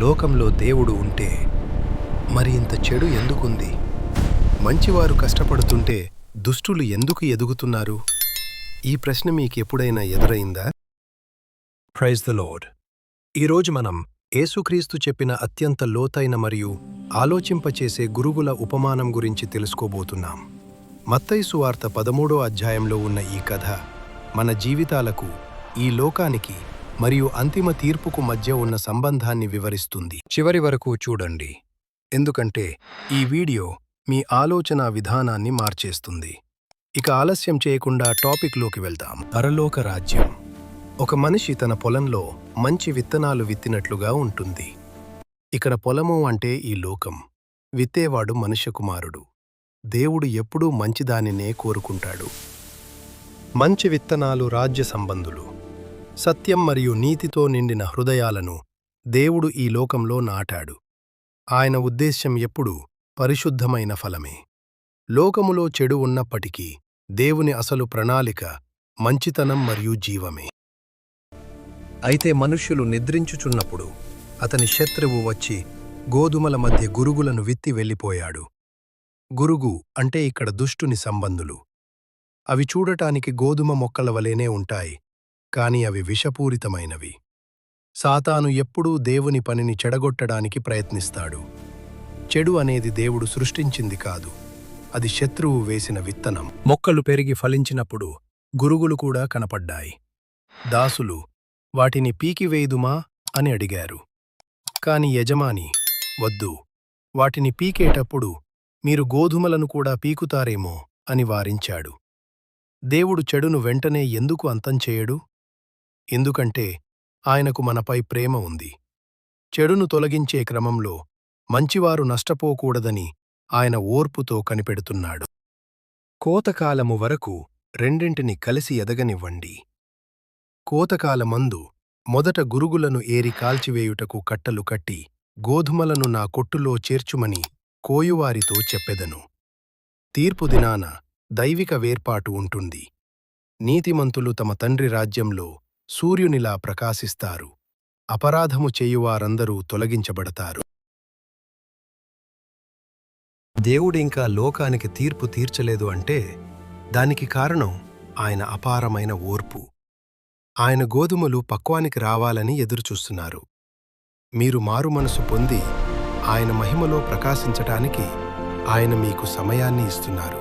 లోకంలో దేవుడు ఉంటే మరి ఇంత చెడు ఎందుకుంది? మంచివారు కష్టపడుతుంటే దుష్టులు ఎందుకు ఎదుగుతున్నారు? ఈ ప్రశ్న మీకెప్పుడైనా ఎదురైందా? Praise the lord. ఈరోజు మనం యేసుక్రీస్తు చెప్పిన అత్యంత లోతైన మరియు ఆలోచింపచేసే గురుగుల ఉపమానం గురించి తెలుసుకోబోతున్నాం. మత్తయి సువార్త 13వ అధ్యాయంలో ఉన్న ఈ కథ మన జీవితాలకు, ఈ లోకానికి మరియు అంతిమ తీర్పుకు మధ్య ఉన్న సంబంధాన్ని వివరిస్తుంది. చివరి వరకు చూడండి, ఎందుకంటే ఈ వీడియో మీ ఆలోచన విధానాన్ని మార్చేస్తుంది. ఇక ఆలస్యం చేయకుండా టాపిక్లోకి వెళ్దాం. పరలోక రాజ్యం. ఒక మనిషి తన పొలంలో మంచి విత్తనాలు విత్తినట్లుగా ఉంటుంది. ఇక్కడ పొలము అంటే ఈ లోకం, విత్తేవాడు మనుష్య కుమారుడు. దేవుడు ఎప్పుడూ మంచిదానినే కోరుకుంటాడు. మంచి విత్తనాలు రాజ్య సంబంధులు. సత్యం మరియు నీతితో నిండిన హృదయాలను దేవుడు ఈ లోకంలో నాటాడు. ఆయన ఉద్దేశ్యం ఎప్పుడూ పరిశుద్ధమైన ఫలమే. లోకములో చెడు ఉన్నప్పటికీ దేవుని అసలు ప్రణాళిక మంచితనం మరియు జీవమే. అయితే మనుష్యులు నిద్రించుచున్నప్పుడు అతని శత్రువు వచ్చి గోధుమల మధ్య గురుగులను విత్తి వెళ్ళిపోయాడు. గురుగు అంటే ఇక్కడ దుష్టుని సంబంధులు. అవి చూడటానికి గోధుమ మొక్కల వలెనే ఉంటాయి, కాని అవి విషపూరితమైనవి. సాతాను ఎప్పుడూ దేవుని పనిని చెడగొట్టడానికి ప్రయత్నిస్తాడు. చెడు అనేది దేవుడు సృష్టించింది కాదు, అది శత్రువు వేసిన విత్తనం. మొక్కలు పెరిగి ఫలించినప్పుడు గురుగులు కూడా కనపడ్డాయి. దాసులు వాటిని పీకివేయుదుమా అని అడిగారు. కాని యజమాని, వద్దు, వాటిని పీకేటప్పుడు మీరు గోధుమలను కూడా పీకుతారేమో అని వారించాడు. దేవుడు చెడును వెంటనే ఎందుకు అంతం చేయడు? ఎందుకంటే ఆయనకు మనపై ప్రేమ ఉంది. చెడును తొలగించే క్రమంలో మంచివారు నష్టపోకూడదని ఆయన ఓర్పుతో కనిపెడుతున్నాడు. కోతకాలము వరకు రెండింటిని కలిసి ఎదగనివ్వండి. కోతకాలమందు మొదట గురుగులను ఏరి కాల్చివేయుటకు కట్టలు కట్టి గోధుమలను నా కొట్టులో చేర్చుమని కోయువారితో చెప్పెదను. తీర్పు దినాన దైవిక వేర్పాటు ఉంటుంది. నీతిమంతులు తమ తండ్రి రాజ్యంలో సూర్యునిలా ప్రకాశిస్తారు. అపరాధము చేయువారందరూ తొలగించబడతారు. దేవుడింకా లోకానికి తీర్పు తీర్చలేదు అంటే దానికి కారణం ఆయన అపారమైన ఓర్పు. ఆయన గోధుమలు పక్వానికి రావాలని ఎదురుచూస్తున్నారు. మీరు మారుమనసు పొంది ఆయన మహిమలో ప్రకాశించటానికి ఆయన మీకు సమయాన్ని ఇస్తున్నారు.